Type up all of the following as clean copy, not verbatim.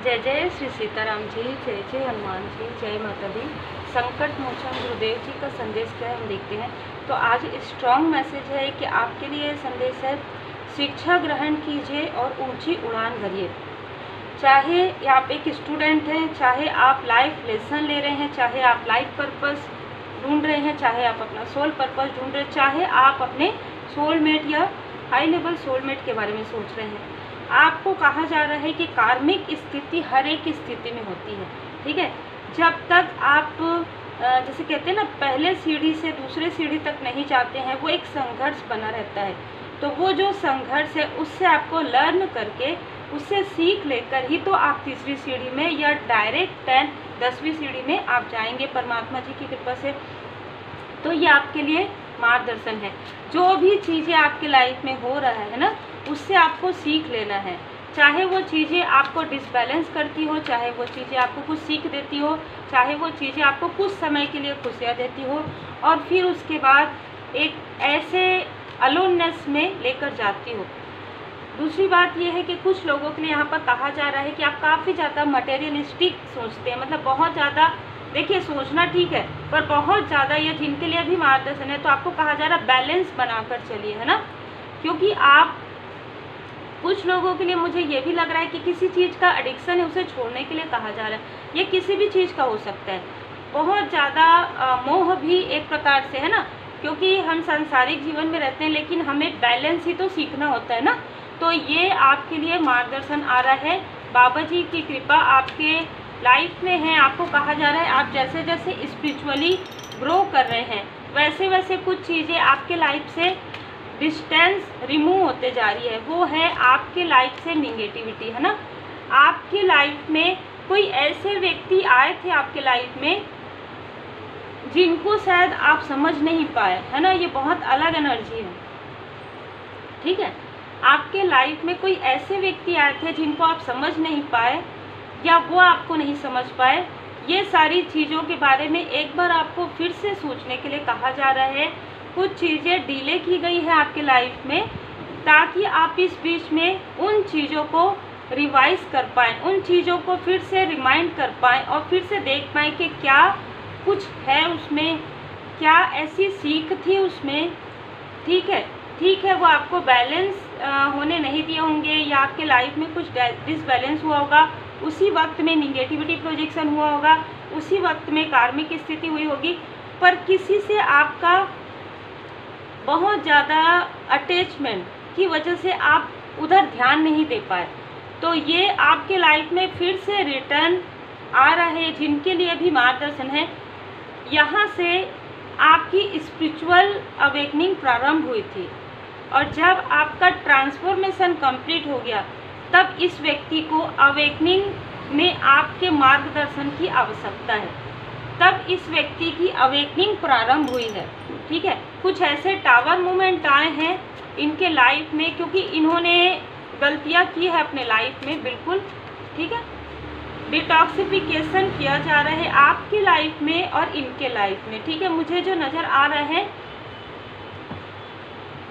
जय जय श्री सीताराम जी, जय जय हनुमान जी, जय माता दी। संकट मोचन गुरुदेव जी का संदेश क्या है हम देखते हैं। तो आज स्ट्रॉन्ग मैसेज है कि आपके लिए संदेश है, शिक्षा ग्रहण कीजिए और ऊंची उड़ान भरिए। चाहे आप एक स्टूडेंट हैं, चाहे आप लाइफ लेसन ले रहे हैं, चाहे आप लाइफ पर्पस ढूंढ रहे हैं, चाहे आप अपना सोल पर्पस ढूंढ रहे हैं, चाहे आप अपने सोलमेट या हाई लेवल सोलमेट के बारे में सोच रहे हैं, आपको कहा जा रहा है कि कार्मिक स्थिति हर एक स्थिति में होती है। ठीक है, जब तक आप जैसे कहते हैं ना, पहले सीढ़ी से दूसरे सीढ़ी तक नहीं जाते हैं, वो एक संघर्ष बना रहता है। तो वो जो संघर्ष है उससे आपको लर्न करके, उससे सीख लेकर ही तो आप तीसरी सीढ़ी में या डायरेक्ट 10वीं सीढ़ी में आप जाएंगे परमात्मा जी की कृपा से। तो ये आपके लिए मार्गदर्शन है। जो भी चीज़ें आपके लाइफ में हो रहा है ना, उससे आपको सीख लेना है। चाहे वो चीज़ें आपको डिसबैलेंस करती हो, चाहे वो चीज़ें आपको कुछ सीख देती हो, चाहे वो चीज़ें आपको कुछ समय के लिए खुशियाँ देती हो, और फिर उसके बाद एक ऐसे अलोननेस में लेकर जाती हो। दूसरी बात यह है कि कुछ लोगों के लिए यहाँ पर कहा जा रहा है कि आप काफ़ी ज़्यादा मटेरियलिस्टिक सोचते हैं, मतलब बहुत ज़्यादा, देखिए सोचना ठीक है, पर बहुत ज़्यादा, ये जिनके लिए भी मार्गदर्शन है, तो आपको कहा जा रहा है बैलेंस बनाकर चलिए, है ना। क्योंकि आप, कुछ लोगों के लिए मुझे ये भी लग रहा है कि किसी चीज़ का एडिक्शन है, उसे छोड़ने के लिए कहा जा रहा है। ये किसी भी चीज़ का हो सकता है। बहुत ज़्यादा मोह भी एक प्रकार से है ना, क्योंकि हम सांसारिक जीवन में रहते हैं, लेकिन हमें बैलेंस ही तो सीखना होता है ना। तो ये आपके लिए मार्गदर्शन आ रहा है, बाबा जी की कृपा आपके लाइफ में है। आपको कहा जा रहा है, आप जैसे जैसे स्पिरिचुअली ग्रो कर रहे हैं, वैसे वैसे कुछ चीज़ें आपके लाइफ से डिस्टेंस रिमूव होते जा रही है। वो है आपके लाइफ से निगेटिविटी, है ना। आपके लाइफ में कोई ऐसे व्यक्ति आए थे आपके लाइफ में जिनको शायद आप समझ नहीं पाए, है ना। ये बहुत अलग एनर्जी है, ठीक है। आपके लाइफ में कोई ऐसे व्यक्ति आए थे जिनको आप समझ नहीं पाए, या वो आपको नहीं समझ पाए। ये सारी चीज़ों के बारे में एक बार आपको फिर से सोचने के लिए कहा जा रहा है। कुछ चीज़ें डिले की गई है आपके लाइफ में, ताकि आप इस बीच में उन चीज़ों को रिवाइज कर पाएँ, उन चीज़ों को फिर से रिमाइंड कर पाएँ, और फिर से देख पाएँ कि क्या कुछ है उसमें, क्या ऐसी सीख थी उसमें। ठीक है, वो आपको बैलेंस होने नहीं दिए होंगे, या आपके लाइफ में कुछ डिसबैलेंस हुआ होगा, उसी वक्त में निगेटिविटी प्रोजेक्शन हुआ होगा, उसी वक्त में कार्मिक स्थिति हुई होगी, पर किसी से आपका बहुत ज़्यादा अटैचमेंट की वजह से आप उधर ध्यान नहीं दे पाए। तो ये आपके लाइफ में फिर से रिटर्न आ रहा है। जिनके लिए भी मार्गदर्शन है, यहाँ से आपकी स्पिरिचुअल अवेकनिंग प्रारंभ हुई थी, और जब आपका ट्रांसफॉर्मेशन कंप्लीट हो गया, तब इस व्यक्ति को अवेकनिंग में आपके मार्गदर्शन की आवश्यकता है। तब इस व्यक्ति की अवेकनिंग प्रारंभ हुई है। ठीक है, कुछ ऐसे टावर मोमेंट आए हैं इनके लाइफ में, क्योंकि इन्होंने गलतियां की है अपने लाइफ में, बिल्कुल। ठीक है, डिटॉक्सिफिकेशन किया जा रहा है आपकी लाइफ में और इनके लाइफ में। ठीक है, मुझे जो नज़र आ रहा है,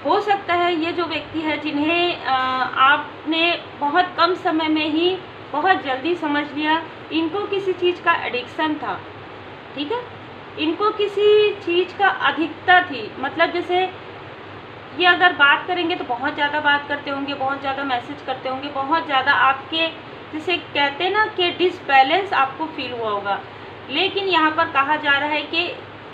हो सकता है ये जो व्यक्ति है जिन्हें आपने बहुत कम समय में ही बहुत जल्दी समझ लिया, इनको किसी चीज़ का एडिक्शन था। ठीक है, इनको किसी चीज़ का अधिकता थी, मतलब जैसे ये अगर बात करेंगे तो बहुत ज़्यादा बात करते होंगे, बहुत ज़्यादा मैसेज करते होंगे, बहुत ज़्यादा आपके जैसे कहते हैं ना कि डिसबैलेंस आपको फील हुआ होगा। लेकिन यहाँ पर कहा जा रहा है कि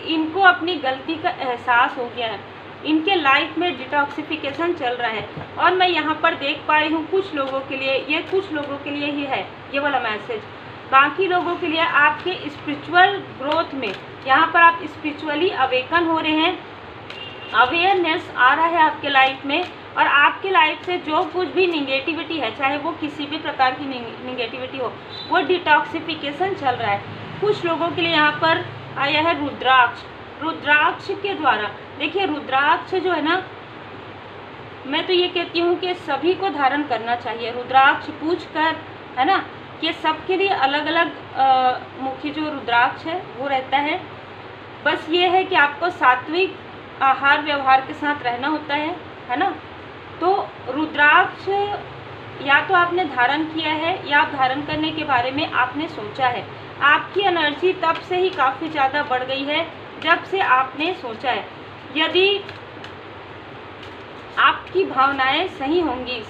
इनको अपनी गलती का एहसास हो गया है, इनके लाइफ में डिटॉक्सिफिकेशन चल रहा है। और मैं यहाँ पर देख पा रही हूँ कुछ लोगों के लिए, ये कुछ लोगों के लिए ही है ये वाला मैसेज। बाकी लोगों के लिए आपके स्पिरिचुअल ग्रोथ में, यहाँ पर आप स्पिरिचुअली अवेकन हो रहे हैं, अवेयरनेस आ रहा है आपके लाइफ में, और आपके लाइफ से जो कुछ भी निगेटिविटी है, चाहे वो किसी भी प्रकार की निगेटिविटी हो, वो डिटॉक्सिफिकेशन चल रहा है। कुछ लोगों के लिए यहाँ पर आया है रुद्राक्ष। रुद्राक्ष के द्वारा, देखिए रुद्राक्ष जो है ना, मैं तो ये कहती हूँ कि सभी को धारण करना चाहिए। रुद्राक्ष पूछ कर, है ना, ये सबके लिए अलग अलग मुखी जो रुद्राक्ष है वो रहता है। बस ये है कि आपको सात्विक आहार व्यवहार के साथ रहना होता है ना। तो रुद्राक्ष या तो आपने धारण किया है या धारण करने के बारे में आपने सोचा है। आपकी एनर्जी तब से ही काफ़ी ज़्यादा बढ़ गई है जब से आपने सोचा है। यदि आपकी भावनाएं सही होंगी,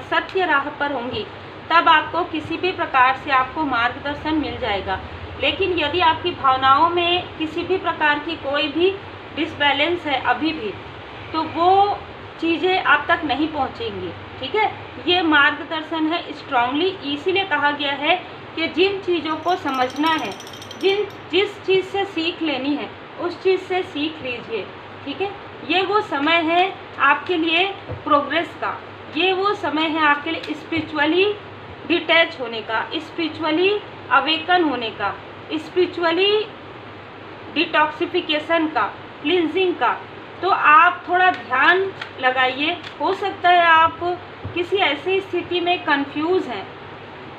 सत्य राह पर होंगी, तब आपको किसी भी प्रकार से आपको मार्गदर्शन मिल जाएगा। लेकिन यदि आपकी भावनाओं में किसी भी प्रकार की कोई भी डिसबैलेंस है अभी भी, तो वो चीज़ें आप तक नहीं पहुंचेंगी। ठीक है, ये मार्गदर्शन है स्ट्रांगली, इसीलिए कहा गया है कि जिन चीज़ों को समझना है, जिस चीज़ से सीख लेनी है उस चीज़ से सीख लीजिए। ठीक है, ये वो समय है आपके लिए प्रोग्रेस का, ये वो समय है आपके लिए स्पिरिचुअली डिटैच होने का, स्पिरिचुअली अवेकन होने का, स्पिरिचुअली डिटॉक्सिफिकेशन का, क्लींजिंग का। तो आप थोड़ा ध्यान लगाइए। हो सकता है आप किसी ऐसी स्थिति में कंफ्यूज हैं।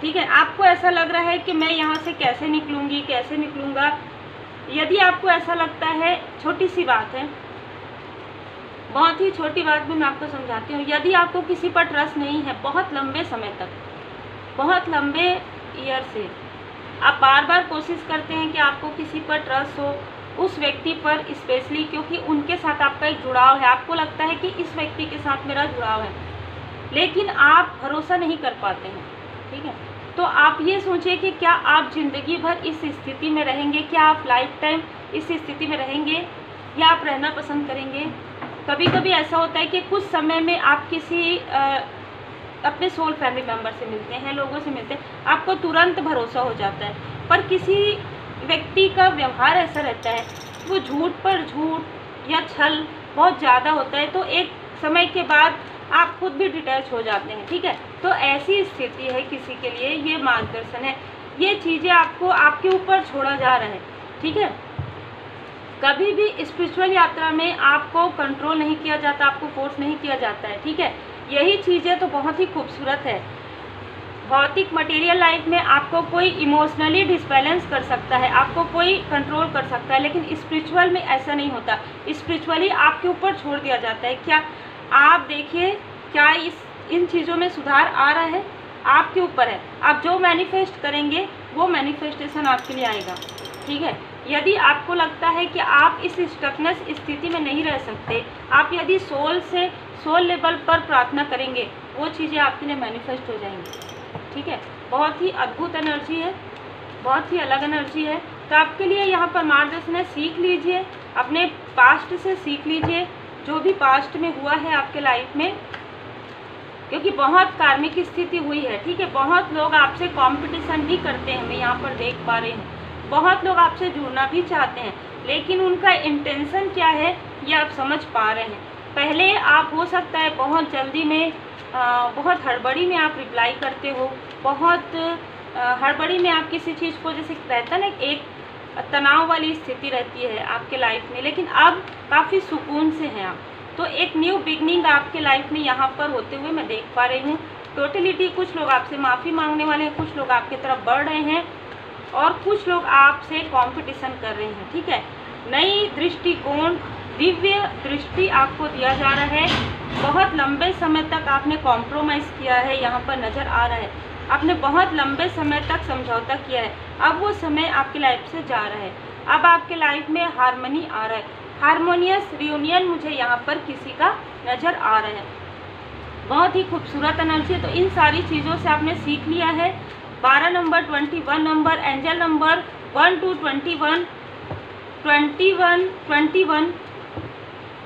ठीक है, आपको ऐसा लग रहा है कि मैं यहाँ से कैसे निकलूँगी, कैसे निकलूँगा। यदि आपको ऐसा लगता है, छोटी सी बात है, बहुत ही छोटी बात भी मैं आपको समझाती हूँ। यदि आपको किसी पर ट्रस्ट नहीं है बहुत लंबे समय तक, बहुत लंबे ईयर से आप बार बार कोशिश करते हैं कि आपको किसी पर ट्रस्ट हो, उस व्यक्ति पर स्पेशली, क्योंकि उनके साथ आपका एक जुड़ाव है, आपको लगता है कि इस व्यक्ति के साथ मेरा जुड़ाव है, लेकिन आप भरोसा नहीं कर पाते हैं। ठीक है, तो आप ये सोचिए कि क्या आप ज़िंदगी भर इस स्थिति में रहेंगे, क्या आप लाइफ टाइम इस स्थिति में रहेंगे या आप रहना पसंद करेंगे। कभी कभी ऐसा होता है कि कुछ समय में आप किसी अपने सोल फैमिली मेम्बर से मिलते हैं, लोगों से मिलते हैं, आपको तुरंत भरोसा हो जाता है, पर किसी व्यक्ति का व्यवहार ऐसा रहता है, वो झूठ पर झूठ या छल बहुत ज़्यादा होता है, तो एक समय के बाद आप खुद भी डिटैच हो जाते हैं। ठीक है, तो ऐसी स्थिति है किसी के लिए, ये मार्गदर्शन है, ये चीज़ें आपको आपके ऊपर छोड़ा जा रहा है। ठीक है, कभी भी स्पिरिचुअल यात्रा में आपको कंट्रोल नहीं किया जाता, आपको फोर्स नहीं किया जाता है। ठीक है, यही चीज़ें तो बहुत ही खूबसूरत है। भौतिक मटेरियल लाइफ में आपको कोई इमोशनली डिसबैलेंस कर सकता है, आपको कोई कंट्रोल कर सकता है, लेकिन स्पिरिचुअल में ऐसा नहीं होता। स्पिरिचुअली आपके ऊपर छोड़ दिया जाता है। क्या आप देखिए, क्या इन चीज़ों में सुधार आ रहा है, आपके ऊपर है। आप जो मैनिफेस्ट करेंगे वो मैनिफेस्टेशन आपके लिए आएगा। ठीक है, यदि आपको लगता है कि आप इस स्टकनेस स्थिति में नहीं रह सकते, आप यदि सोल लेवल पर प्रार्थना करेंगे, वो चीज़ें आपके लिए मैनिफेस्ट हो जाएंगी। ठीक है, बहुत ही अद्भुत एनर्जी है, बहुत ही अलग एनर्जी है। तो आपके लिए यहाँ पर मार्गदर्शन है, सीख लीजिए, अपने पास्ट से सीख लीजिए, जो भी पास्ट में हुआ है आपके लाइफ में, क्योंकि बहुत कार्मिक स्थिति हुई है। ठीक है, बहुत लोग आपसे कंपटीशन भी करते हैं, मैं यहाँ पर देख पा रही हूँ। बहुत लोग आपसे जुड़ना भी चाहते हैं, लेकिन उनका इंटेंशन क्या है ये आप समझ पा रहे हैं। पहले आप हो सकता है बहुत जल्दी में, बहुत हड़बड़ी में आप रिप्लाई करते हो, बहुत हड़बड़ी में आप किसी चीज़ को, जैसे रहता है ना, एक तनाव वाली स्थिति रहती है आपके लाइफ में, लेकिन अब काफ़ी सुकून से हैं आप। तो एक न्यू बिगनिंग आपके लाइफ में यहाँ पर होते हुए मैं देख पा रही हूँ। टोटलिटी, कुछ लोग आपसे माफ़ी मांगने वाले हैं, कुछ लोग आपकी तरफ बढ़ रहे हैं और कुछ लोग आपसे कंपटीशन कर रहे हैं। ठीक है, नई दृष्टिकोण, दिव्य दृष्टि आपको दिया जा रहा है। बहुत लंबे समय तक आपने कॉम्प्रोमाइज़ किया है, यहाँ पर नज़र आ रहा है। आपने बहुत लंबे समय तक समझौता किया है, अब वो समय आपकी लाइफ से जा रहा है। अब आपके लाइफ में हारमोनी आ रहा है, हारमोनियस रियूनियन मुझे यहाँ पर किसी का नज़र आ रहा है। बहुत ही खूबसूरत एनर्जी है। तो इन सारी चीज़ों से आपने सीख लिया है। 12 number, 21 number, angel number 1 to 21, 21, 21,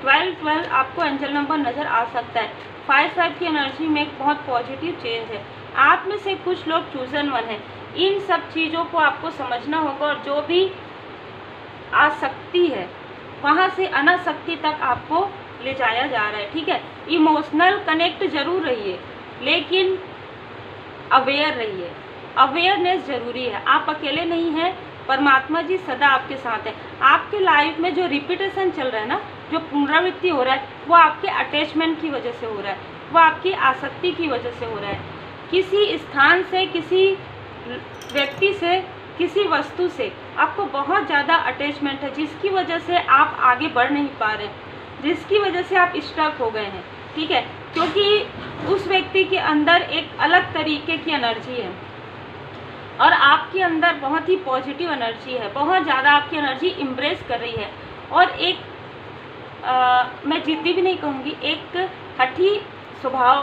12, 12 आपको एंजल नंबर नज़र आ सकता है। 5 की एनर्जी में एक बहुत पॉजिटिव चेंज है। आप में से कुछ लोग चूजन वन है। इन सब चीज़ों को आपको समझना होगा, और जो भी आसक्ति है वहाँ से अनासक्ति तक आपको ले जाया जा रहा है। ठीक है, इमोशनल कनेक्ट जरूर रहिए, लेकिन अवेयर रहिए। अवेयरनेस ज़रूरी है। आप अकेले नहीं हैं, परमात्मा जी सदा आपके साथ है। आपके लाइफ में जो रिपीटेशन चल रहा है ना, जो पुनरावृत्ति हो रहा है, वो आपके अटैचमेंट की वजह से हो रहा है, वो आपकी आसक्ति की वजह से हो रहा है। किसी स्थान से, किसी व्यक्ति से, किसी वस्तु से आपको बहुत ज़्यादा अटैचमेंट है, जिसकी वजह से आप आगे बढ़ नहीं पा रहे हैं, जिसकी वजह से आप स्टक हो गए हैं। ठीक है, क्योंकि उस व्यक्ति के अंदर एक अलग तरीके की एनर्जी है और आपके अंदर बहुत ही पॉजिटिव एनर्जी है, बहुत ज़्यादा आपकी एनर्जी इम्प्रेस कर रही है। और एक मैं जिद्दी भी नहीं कहूँगी, एक हठी स्वभाव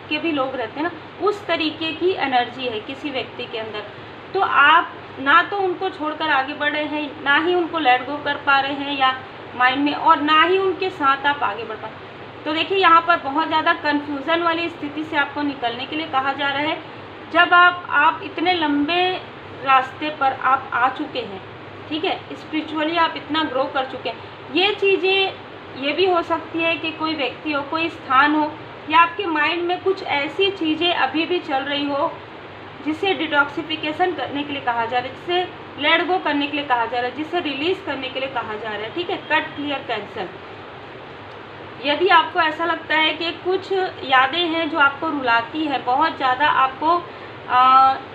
के भी लोग रहते हैं ना, उस तरीके की एनर्जी है किसी व्यक्ति के अंदर। तो आप ना तो उनको छोड़कर आगे बढ़ रहे हैं, ना ही उनको लेट गो कर पा रहे हैं या माइंड में, और ना ही उनके साथ आप आगे बढ़ पा। तो देखिए यहाँ पर बहुत ज़्यादा कन्फ्यूज़न वाली स्थिति से आपको निकलने के लिए कहा जा रहा है। जब आप इतने लंबे रास्ते पर आप आ चुके हैं, ठीक है, स्पिरिचुअली आप इतना ग्रो कर चुके हैं, ये चीज़ें ये भी हो सकती है कि कोई व्यक्ति हो, कोई स्थान हो, या आपके माइंड में कुछ ऐसी चीज़ें अभी भी चल रही हो जिसे डिटॉक्सिफिकेशन करने के लिए कहा जा रहा है, जिसे लेट गो करने के लिए कहा जा रहा है, जिसे रिलीज़ करने के लिए कहा जा रहा है, ठीक है, कट क्लियर कैंसल। यदि आपको ऐसा लगता है कि कुछ यादें हैं जो आपको रुलाती है, बहुत ज़्यादा आपको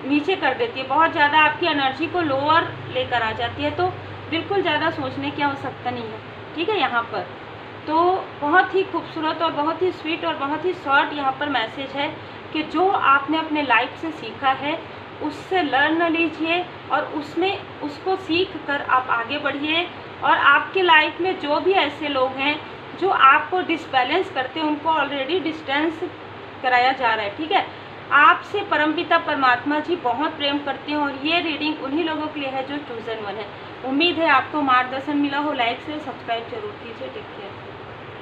नीचे कर देती है, बहुत ज़्यादा आपकी एनर्जी को लोअर लेकर आ जाती है, तो बिल्कुल ज़्यादा सोचने की आवश्यकता नहीं है, ठीक है। यहाँ पर तो बहुत ही खूबसूरत और बहुत ही स्वीट और बहुत ही शॉर्ट यहाँ पर मैसेज है कि जो आपने अपने लाइफ से सीखा है उससे लर्न लीजिए और उसमें उसको सीख कर आप आगे बढ़िए। और आपके लाइफ में जो भी ऐसे लोग हैं जो आपको डिसबैलेंस करते हैं, उनको ऑलरेडी डिस्टेंस कराया जा रहा है, ठीक है। आपसे परमपिता परमात्मा जी बहुत प्रेम करते हैं और ये रीडिंग उन्हीं लोगों के लिए है जो चूजन वन है। उम्मीद है आपको मार्गदर्शन मिला हो। लाइक से सब्सक्राइब जरूर कीजिए। Take care.